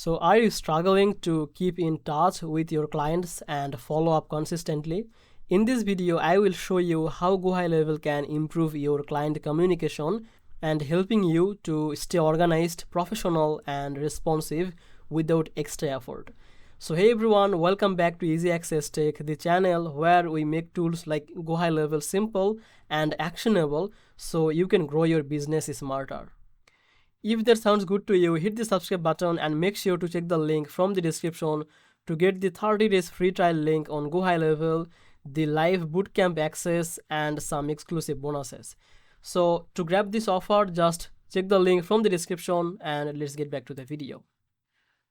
So, are you struggling to keep in touch with your clients and follow up consistently? In this video, I will show you how GoHighLevel can improve your client communication and helping you to stay organized, professional, and responsive without extra effort. So hey everyone, welcome back to Easy Access Tech, the channel where we make tools like GoHighLevel simple and actionable so you can grow your business smarter. If that sounds good to you, hit the subscribe button and make sure to check the link from the description to get the 30 days free trial link on GoHighLevel, the live bootcamp access, and some exclusive bonuses. So to grab this offer, just check the link from the description and let's get back to the video.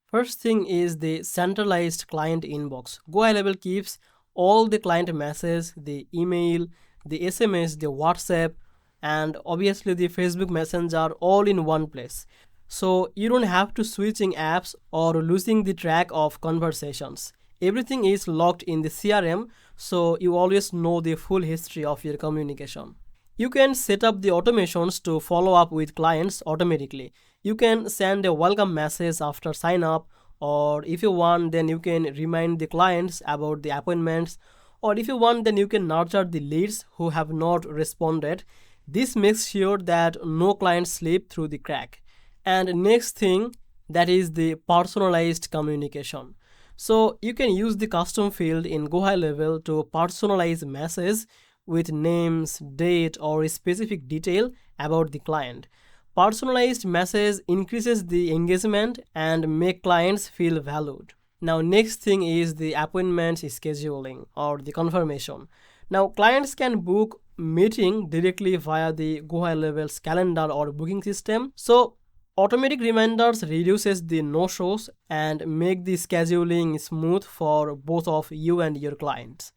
First thing is the centralized client inbox. GoHighLevel keeps all the client messages, the email, the SMS, the WhatsApp, and obviously the Facebook Messenger all in one place. So you don't have to switching apps or losing the track of conversations. Everything is locked in the CRM, so you always know the full history of your communication. You can set up the automations to follow up with clients automatically. You can send a welcome message after sign up, or if you want, then you can remind the clients about the appointments, or if you want, then you can nurture the leads who have not responded. This makes sure that no clients slip through the crack. And next thing, that is the personalized communication. So you can use the custom field in GoHighLevel to personalize message with names, date, or specific detail about the client. Personalized message increases the engagement and make clients feel valued. Now next thing is the appointment scheduling or the confirmation. Now clients can book meeting directly via the GoHighLevel's calendar or booking system. So automatic reminders reduces the no-shows and make the scheduling smooth for both of you and your clients.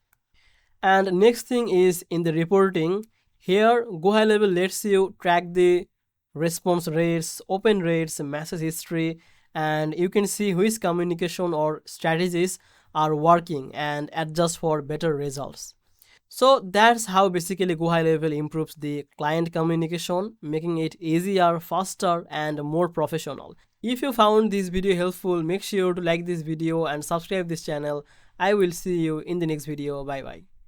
And next thing is in the reporting. Here GoHighLevel lets you track the response rates, open rates, message history, and you can see which communication or strategies are working and adjust for better results. So that's how basically GoHighLevel improves the client communication, making it easier, faster, and more professional. If you found this video helpful, make sure to like this video and subscribe this channel. I will see you in the next video. Bye bye.